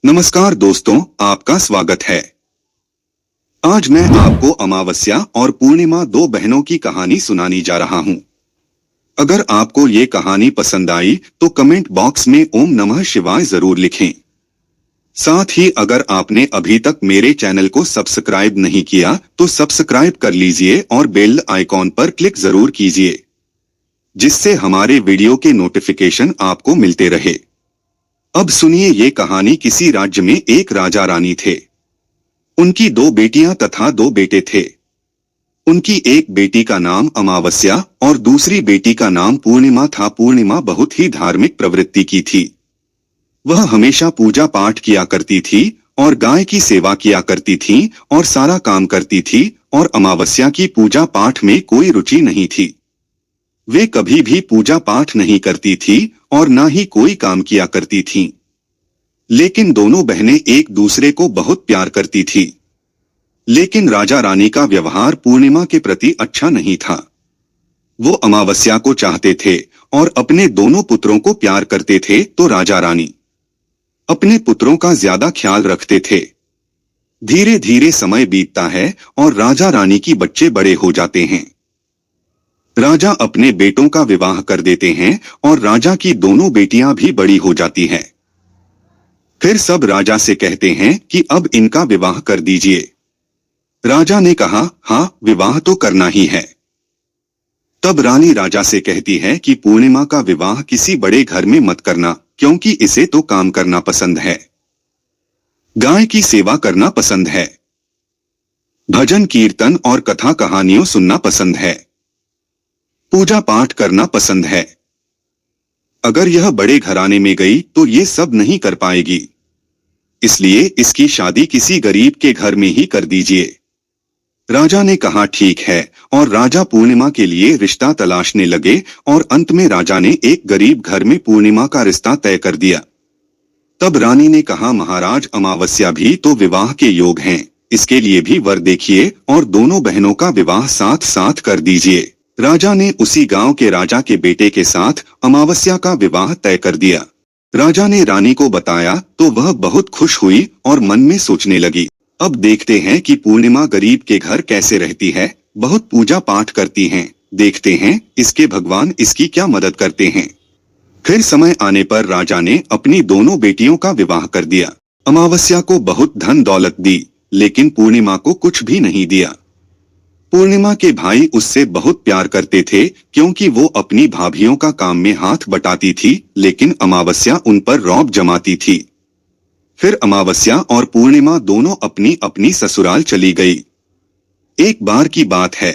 नमस्कार दोस्तों, आपका स्वागत है। आज मैं आपको अमावस्या और पूर्णिमा दो बहनों की कहानी सुनाने जा रहा हूँ। अगर आपको ये कहानी पसंद आई तो कमेंट बॉक्स में ओम नमः शिवाय जरूर लिखें। साथ ही अगर आपने अभी तक मेरे चैनल को सब्सक्राइब नहीं किया तो सब्सक्राइब कर लीजिए और बेल आइकॉन पर क्लिक जरूर कीजिए, जिससे हमारे वीडियो के नोटिफिकेशन आपको मिलते रहे। अब सुनिए ये कहानी। किसी राज्य में एक राजा रानी थे। उनकी दो बेटियां तथा दो बेटे थे। उनकी एक बेटी का नाम अमावस्या और दूसरी बेटी का नाम पूर्णिमा था। पूर्णिमा बहुत ही धार्मिक प्रवृत्ति की थी। वह हमेशा पूजा पाठ किया करती थी और गाय की सेवा किया करती थी और सारा काम करती थी, और अमावस्या की पूजा पाठ में कोई रुचि नहीं थी। वे कभी भी पूजा पाठ नहीं करती थी और न ही कोई काम किया करती थीं। लेकिन दोनों बहनें एक दूसरे को बहुत प्यार करती थी। लेकिन राजा रानी का व्यवहार पूर्णिमा के प्रति अच्छा नहीं था। वो अमावस्या को चाहते थे और अपने दोनों पुत्रों को प्यार करते थे, तो राजा रानी अपने पुत्रों का ज्यादा ख्याल रखते थे। धीरे धीरे समय बीतता है और राजा रानी की बच्चे बड़े हो जाते हैं। राजा अपने बेटों का विवाह कर देते हैं और राजा की दोनों बेटियां भी बड़ी हो जाती हैं। फिर सब राजा से कहते हैं कि अब इनका विवाह कर दीजिए। राजा ने कहा, हाँ, विवाह तो करना ही है। तब रानी राजा से कहती है कि पूर्णिमा का विवाह किसी बड़े घर में मत करना, क्योंकि इसे तो काम करना पसंद है, गाय की सेवा करना पसंद है, भजन कीर्तन और कथा कहानियों सुनना पसंद है, पूजा पाठ करना पसंद है। अगर यह बड़े घराने में गई तो ये सब नहीं कर पाएगी, इसलिए इसकी शादी किसी गरीब के घर में ही कर दीजिए। राजा ने कहा, ठीक है, और राजा पूर्णिमा के लिए रिश्ता तलाशने लगे और अंत में राजा ने एक गरीब घर में पूर्णिमा का रिश्ता तय कर दिया। तब रानी ने कहा, महाराज, अमावस्या भी तो विवाह के योग हैं, इसके लिए भी वर देखिए और दोनों बहनों का विवाह साथ साथ कर दीजिए। राजा ने उसी गांव के राजा के बेटे के साथ अमावस्या का विवाह तय कर दिया। राजा ने रानी को बताया तो वह बहुत खुश हुई और मन में सोचने लगी, अब देखते हैं कि पूर्णिमा गरीब के घर कैसे रहती है, बहुत पूजा पाठ करती हैं, देखते हैं इसके भगवान इसकी क्या मदद करते हैं। फिर समय आने पर राजा ने अपनी दोनों बेटियों का विवाह कर दिया। अमावस्या को बहुत धन दौलत दी, लेकिन पूर्णिमा को कुछ भी नहीं दिया। पूर्णिमा के भाई उससे बहुत प्यार करते थे, क्योंकि वो अपनी भाभियों का काम में हाथ बटाती थी, लेकिन अमावस्या उन पर रौब जमाती थी। फिर अमावस्या और पूर्णिमा दोनों अपनी अपनी ससुराल चली गई। एक बार की बात है,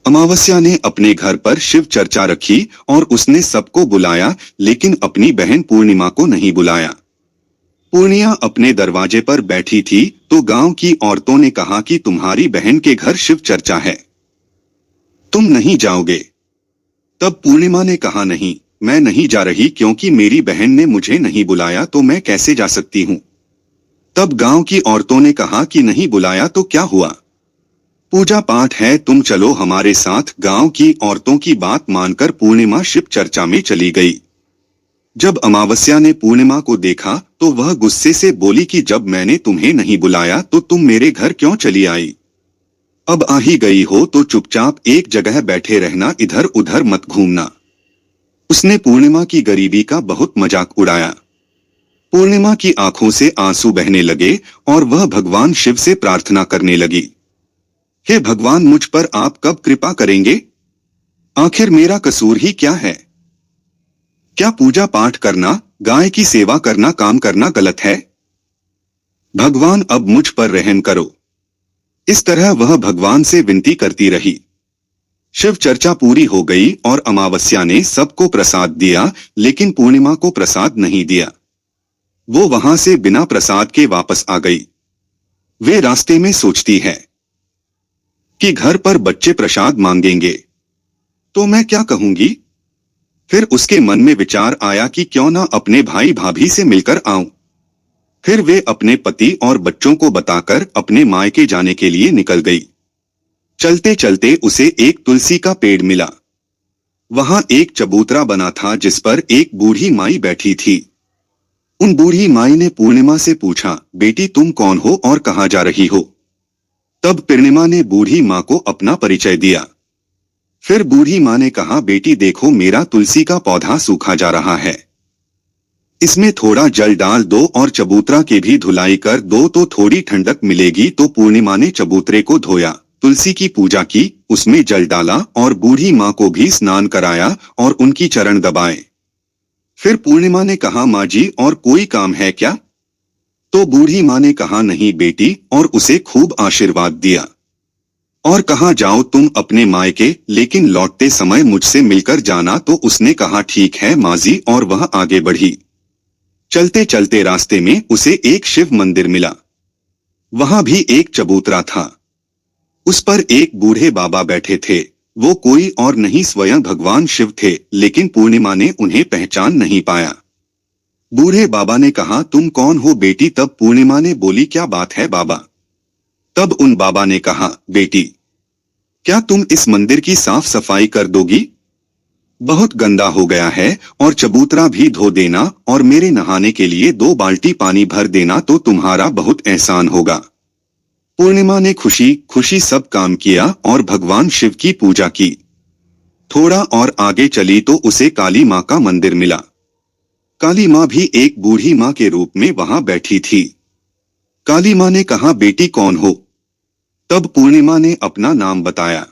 अमावस्या ने अपने घर पर शिव चर्चा रखी और उसने सबको बुलाया, लेकिन अपनी बहन पूर्णिमा को नहीं बुलाया। पूर्णिया अपने दरवाजे पर बैठी थी तो गांव की औरतों ने कहा कि तुम्हारी बहन के घर शिव चर्चा है, तुम नहीं जाओगे। तब पूर्णिमा ने कहा, नहीं, मैं नहीं जा रही, क्योंकि मेरी बहन ने मुझे नहीं बुलाया तो मैं कैसे जा सकती हूँ। तब गांव की औरतों ने कहा कि नहीं बुलाया तो क्या हुआ, पूजा पाठ है, तुम चलो हमारे साथ। गांव की औरतों की बात मानकर पूर्णिमा शिव चर्चा में चली गई। जब अमावस्या ने पूर्णिमा को देखा तो वह गुस्से से बोली कि जब मैंने तुम्हें नहीं बुलाया तो तुम मेरे घर क्यों चली आई। अब आ ही गई हो तो चुपचाप एक जगह बैठे रहना, इधर उधर मत घूमना। उसने पूर्णिमा की गरीबी का बहुत मजाक उड़ाया। पूर्णिमा की आंखों से आंसू बहने लगे और वह भगवान शिव से प्रार्थना करने लगी, हे भगवान, मुझ पर आप कब कृपा करेंगे? आखिर मेरा कसूर ही क्या है? क्या पूजा पाठ करना, गाय की सेवा करना, काम करना गलत है? भगवान, अब मुझ पर रहम करो। इस तरह वह भगवान से विनती करती रही। शिव चर्चा पूरी हो गई और अमावस्या ने सबको प्रसाद दिया, लेकिन पूर्णिमा को प्रसाद नहीं दिया। वो वहां से बिना प्रसाद के वापस आ गई। वे रास्ते में सोचती है कि घर पर बच्चे प्रसाद मांगेंगे तो मैं क्या कहूंगी। फिर उसके मन में विचार आया कि क्यों ना अपने भाई भाभी से मिलकर आऊं। फिर वे अपने पति और बच्चों को बताकर अपने मायके जाने के लिए निकल गई। चलते चलते उसे एक तुलसी का पेड़ मिला। वहां एक चबूतरा बना था जिस पर एक बूढ़ी माई बैठी थी। उन बूढ़ी माई ने पूर्णिमा से पूछा, बेटी तुम कौन हो और कहाँ जा रही हो? तब पूर्णिमा ने बूढ़ी माँ को अपना परिचय दिया। फिर बूढ़ी माँ ने कहा, बेटी देखो मेरा तुलसी का पौधा सूखा जा रहा है, इसमें थोड़ा जल डाल दो और चबूतरा की भी धुलाई कर दो तो थोड़ी ठंडक मिलेगी। तो पूर्णिमा ने चबूतरे को धोया, तुलसी की पूजा की, उसमें जल डाला और बूढ़ी माँ को भी स्नान कराया और उनकी चरण दबाए। फिर पूर्णिमा ने कहा, माँ जी और कोई काम है क्या? तो बूढ़ी माँ ने कहा, नहीं बेटी, और उसे खूब आशीर्वाद दिया और कहा, जाओ तुम अपने मायके, लेकिन लौटते समय मुझसे मिलकर जाना। तो उसने कहा, ठीक है माँ जी, और वह आगे बढ़ी। चलते चलते रास्ते में उसे एक शिव मंदिर मिला। वहां भी एक चबूतरा था, उस पर एक बूढ़े बाबा बैठे थे। वो कोई और नहीं स्वयं भगवान शिव थे, लेकिन पूर्णिमा ने उन्हें पहचान नहीं पाया। बूढ़े बाबा ने कहा, तुम कौन हो बेटी? तब पूर्णिमा ने बोली, क्या बात है बाबा? तब उन बाबा ने कहा, बेटी क्या तुम इस मंदिर की साफ सफाई कर दोगी? बहुत गंदा हो गया है, और चबूतरा भी धो देना और मेरे नहाने के लिए 2 बाल्टी पानी भर देना तो तुम्हारा बहुत एहसान होगा। पूर्णिमा ने खुशी खुशी सब काम किया और भगवान शिव की पूजा की। थोड़ा और आगे चली तो उसे काली माँ का मंदिर मिला। काली माँ भी एक बूढ़ी माँ के रूप में वहां बैठी थी। काली माँ ने कहा, बेटी कौन हो? तब पूर्णिमा ने अपना नाम बताया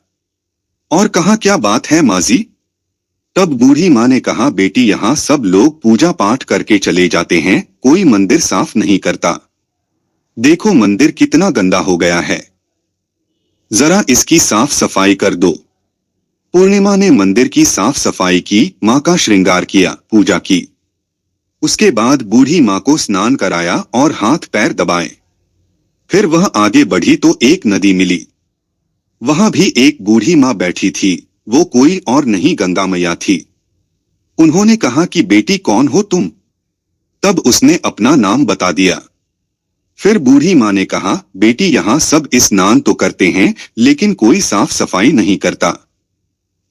और कहा, क्या बात है माँ जी? तब बूढ़ी माँ ने कहा, बेटी यहाँ सब लोग पूजा पाठ करके चले जाते हैं, कोई मंदिर साफ नहीं करता। देखो मंदिर कितना गंदा हो गया है, जरा इसकी साफ सफाई कर दो। पूर्णिमा ने मंदिर की साफ सफाई की, माँ का श्रृंगार किया, पूजा की। उसके बाद बूढ़ी माँ को स्नान कराया और हाथ पैर दबाए। फिर वह आगे बढ़ी तो एक नदी मिली। वहां भी एक बूढ़ी माँ बैठी थी, वो कोई और नहीं गंगा मैया थी। उन्होंने कहा कि बेटी कौन हो तुम? तब उसने अपना नाम बता दिया। फिर बूढ़ी माँ ने कहा, बेटी यहाँ सब स्नान तो करते हैं, लेकिन कोई साफ सफाई नहीं करता,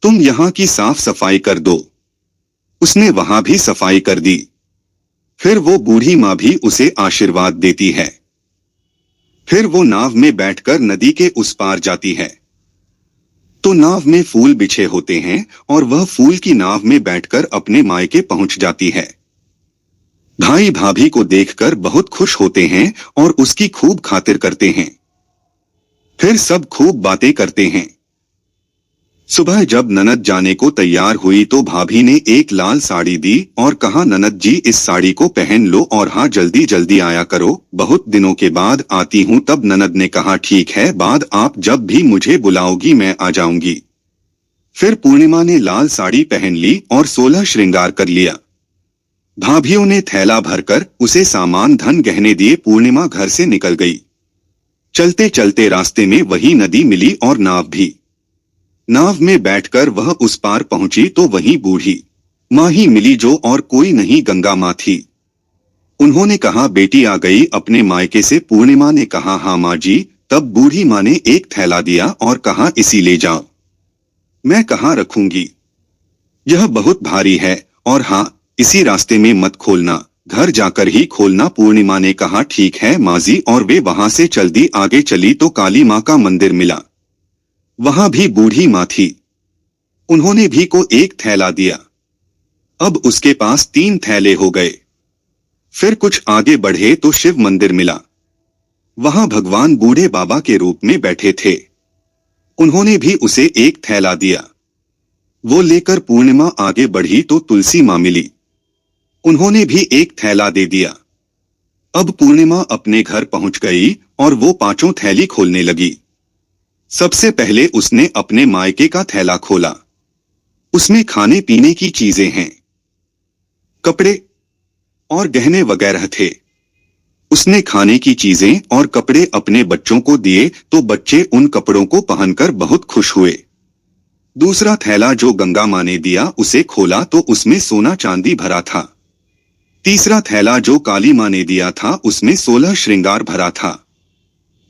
तुम यहाँ की साफ सफाई कर दो। उसने वहां भी सफाई कर दी। फिर वो बूढ़ी माँ भी उसे आशीर्वाद देती है। फिर वो नाव में बैठकर नदी के उस पार जाती है। तो नाव में फूल बिछे होते हैं और वह फूल की नाव में बैठकर अपने मायके पहुंच जाती है। भाई भाभी को देखकर बहुत खुश होते हैं और उसकी खूब खातिर करते हैं। फिर सब खूब बातें करते हैं। सुबह जब ननद जाने को तैयार हुई तो भाभी ने एक लाल साड़ी दी और कहा, ननद जी इस साड़ी को पहन लो और हाँ जल्दी जल्दी आया करो, बहुत दिनों के बाद आती हूँ। तब ननद ने कहा, ठीक है, बाद आप जब भी मुझे बुलाओगी मैं आ जाऊंगी। फिर पूर्णिमा ने लाल साड़ी पहन ली और 16 श्रृंगार कर लिया। भाभीियों ने थैला भरकर उसे सामान धन गहने दिए। पूर्णिमा घर से निकल गई। चलते चलते रास्ते में वही नदी मिली और नाव भी। नाव में बैठकर वह उस पार पहुंची तो वही बूढ़ी माँ ही मिली, जो और कोई नहीं गंगा माँ थी। उन्होंने कहा, बेटी आ गई अपने मायके से? पूर्णिमा ने कहा, हाँ माँ जी। तब बूढ़ी माँ ने एक थैला दिया और कहा, इसी ले जाओ। मैं कहाँ रखूंगी, यह बहुत भारी है, और हाँ इसी रास्ते में मत खोलना, घर जाकर ही खोलना। पूर्णिमा ने कहा, ठीक है माँ जी, और वे वहां से चल दी। आगे चली तो काली माँ का मंदिर मिला। वहां भी बूढ़ी माँ थी। उन्होंने भी को एक थैला दिया। अब उसके पास 3 थैले हो गए। फिर कुछ आगे बढ़े तो शिव मंदिर मिला। वहां भगवान बूढ़े बाबा के रूप में बैठे थे। उन्होंने भी उसे एक थैला दिया। वो लेकर पूर्णिमा आगे बढ़ी तो तुलसी माँ मिली। उन्होंने भी एक थैला दे दिया। अब पूर्णिमा अपने घर पहुंच गई और वो 5 थैली खोलने लगी। सबसे पहले उसने अपने मायके का थैला खोला। उसमें खाने पीने की चीजें हैं, कपड़े और गहने वगैरह थे। उसने खाने की चीजें और कपड़े अपने बच्चों को दिए तो बच्चे उन कपड़ों को पहनकर बहुत खुश हुए। दूसरा थैला जो गंगा माँ ने दिया उसे खोला तो उसमें सोना चांदी भरा था। तीसरा थैला जो काली माँ ने दिया था उसमें 16 श्रृंगार भरा था।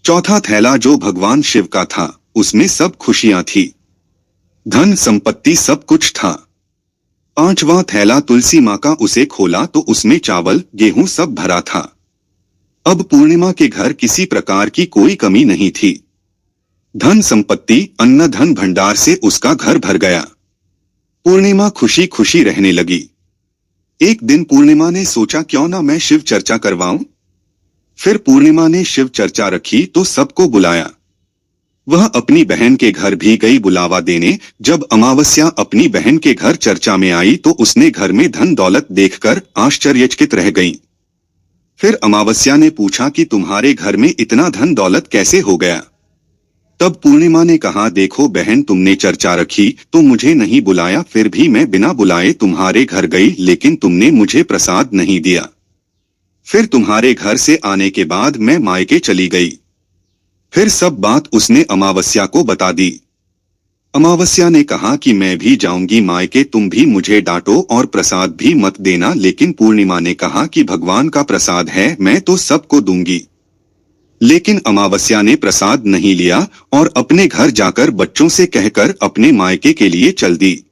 चौथा थैला जो भगवान शिव का था उसमें सब खुशियां थी, धन संपत्ति सब कुछ था। पांचवा थैला तुलसी माँ का उसे खोला तो उसमें चावल गेहूं सब भरा था। अब पूर्णिमा के घर किसी प्रकार की कोई कमी नहीं थी। धन संपत्ति अन्न धन भंडार से उसका घर भर गया। पूर्णिमा खुशी खुशी रहने लगी। एक दिन पूर्णिमा ने सोचा क्यों ना मैं शिव चर्चा करवाऊं। फिर पूर्णिमा ने शिव चर्चा रखी तो सबको बुलाया। वह अपनी बहन के घर भी गई बुलावा देने। जब अमावस्या अपनी बहन के घर चर्चा में आई तो उसने घर में धन दौलत देखकर आश्चर्यचकित रह गई। फिर अमावस्या ने पूछा कि तुम्हारे घर में इतना धन दौलत कैसे हो गया। तब पूर्णिमा ने कहा, देखो बहन, तुमने चर्चा रखी तो मुझे नहीं बुलाया, फिर भी मैं बिना बुलाए तुम्हारे घर गई, लेकिन तुमने मुझे प्रसाद नहीं दिया। फिर तुम्हारे घर से आने के बाद मैं मायके चली गई। फिर सब बात उसने अमावस्या को बता दी। अमावस्या ने कहा कि मैं भी जाऊंगी मायके, तुम भी मुझे डांटो और प्रसाद भी मत देना। लेकिन पूर्णिमा ने कहा कि भगवान का प्रसाद है, मैं तो सबको दूंगी। लेकिन अमावस्या ने प्रसाद नहीं लिया और अपने घर जाकर बच्चों से कहकर अपने मायके के लिए चल दी।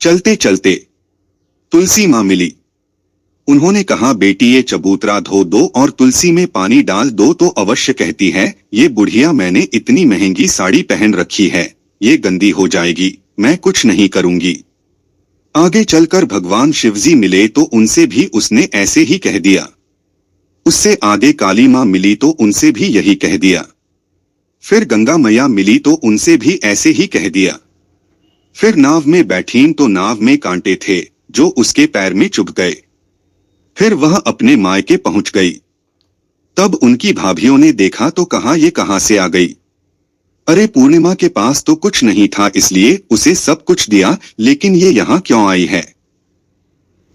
चलते चलते तुलसी माँ मिली। उन्होंने कहा, बेटी ये चबूतरा धो दो और तुलसी में पानी डाल दो। तो अवश्य कहती है, ये बुढ़िया, मैंने इतनी महंगी साड़ी पहन रखी है, ये गंदी हो जाएगी, मैं कुछ नहीं करूंगी। आगे चलकर भगवान शिवजी मिले तो उनसे भी उसने ऐसे ही कह दिया। उससे आगे काली माँ मिली तो उनसे भी यही कह दिया। फिर गंगा मैया मिली तो उनसे भी ऐसे ही कह दिया। फिर नाव में बैठीं तो नाव में कांटे थे जो उसके पैर में चुभ गए। फिर वह अपने मायके पहुंच गई। तब उनकी भाभियों ने देखा तो कहा, ये कहां से आ गई। अरे पूर्णिमा के पास तो कुछ नहीं था इसलिए उसे सब कुछ दिया, लेकिन ये यहाँ क्यों आई है।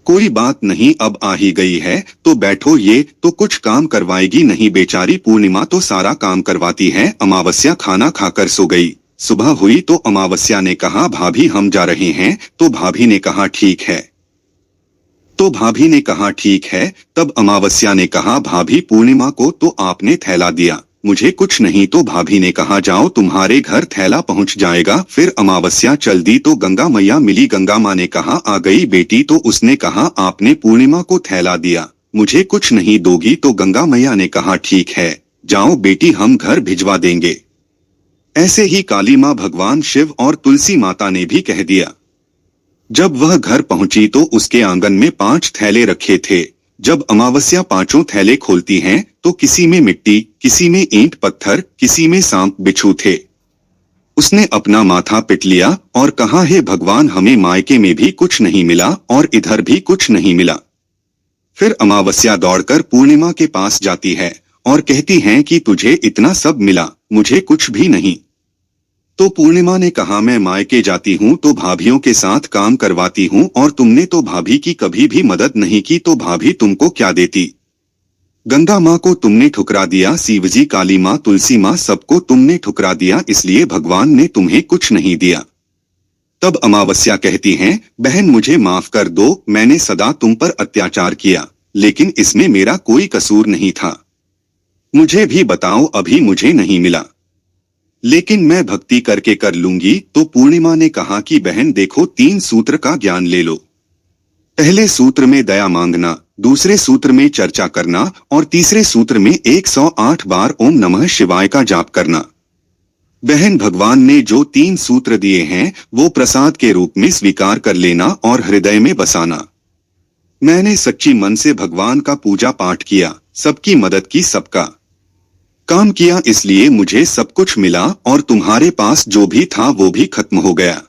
कोई बात नहीं, अब आ ही गई है तो बैठो, ये तो कुछ काम करवाएगी नहीं। बेचारी पूर्णिमा तो सारा काम करवाती है। अमावस्या खाना खाकर सो गई। सुबह हुई तो अमावस्या ने कहा, भाभी हम जा रहे हैं। तो भाभी ने कहा ठीक है। तब अमावस्या ने कहा, भाभी पूर्णिमा को तो आपने थैला दिया, मुझे कुछ नहीं। तो भाभी ने कहा, जाओ तुम्हारे घर थैला पहुंच जाएगा। फिर अमावस्या चल दी तो गंगा मैया मिली। गंगा माँ ने कहा, आ गई बेटी। तो उसने कहा, आपने पूर्णिमा को थैला दिया, मुझे कुछ नहीं दोगी। तो गंगा मैया ने कहा, ठीक है, जाओ बेटी, हम घर भिजवा देंगे। ऐसे ही काली माँ, भगवान शिव और तुलसी माता ने भी कह दिया। जब वह घर पहुंची तो उसके आंगन में 5 थैले रखे थे। जब अमावस्या 5 थैले खोलती हैं तो किसी में मिट्टी, किसी में ईंट पत्थर, किसी में सांप बिच्छू थे। उसने अपना माथा पिट लिया और कहा, हे भगवान, हमें मायके में भी कुछ नहीं मिला और इधर भी कुछ नहीं मिला। फिर अमावस्या दौड़कर पूर्णिमा के पास जाती है और कहती है कि तुझे इतना सब मिला, मुझे कुछ भी नहीं। तो पूर्णिमा ने कहा, मैं मायके जाती हूँ तो भाभियों के साथ काम करवाती हूँ और तुमने तो भाभी की कभी भी मदद नहीं की, तो भाभी तुमको क्या देती। गंगा माँ को तुमने ठुकरा दिया, शिवजी, काली माँ, तुलसी माँ, सबको तुमने ठुकरा दिया, इसलिए भगवान ने तुम्हें कुछ नहीं दिया। तब अमावस्या कहती हैं, बहन मुझे माफ कर दो, मैंने सदा तुम पर अत्याचार किया, लेकिन इसमें मेरा कोई कसूर नहीं था। मुझे भी बताओ, अभी मुझे नहीं मिला, लेकिन मैं भक्ति करके कर लूंगी। तो पूर्णिमा ने कहा कि बहन देखो, 3 सूत्र का ज्ञान ले लो। पहले सूत्र में दया मांगना, दूसरे सूत्र में चर्चा करना और तीसरे सूत्र में 108 बार ओम नमः शिवाय का जाप करना। बहन, भगवान ने जो 3 सूत्र दिए हैं वो प्रसाद के रूप में स्वीकार कर लेना और हृदय में बसाना। मैंने सच्ची मन से भगवान का पूजा पाठ किया, सबकी मदद की, सबका काम किया, इसलिए मुझे सब कुछ मिला और तुम्हारे पास जो भी था वो भी खत्म हो गया।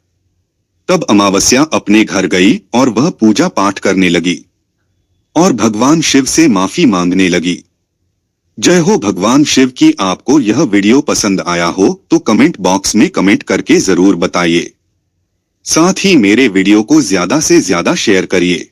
तब अमावस्या अपने घर गई और वह पूजा पाठ करने लगी और भगवान शिव से माफी मांगने लगी। जय हो भगवान शिव की। आपको यह वीडियो पसंद आया हो तो कमेंट बॉक्स में कमेंट करके जरूर बताइए। साथ ही मेरे वीडियो को ज्यादा से ज्यादा शेयर करिए।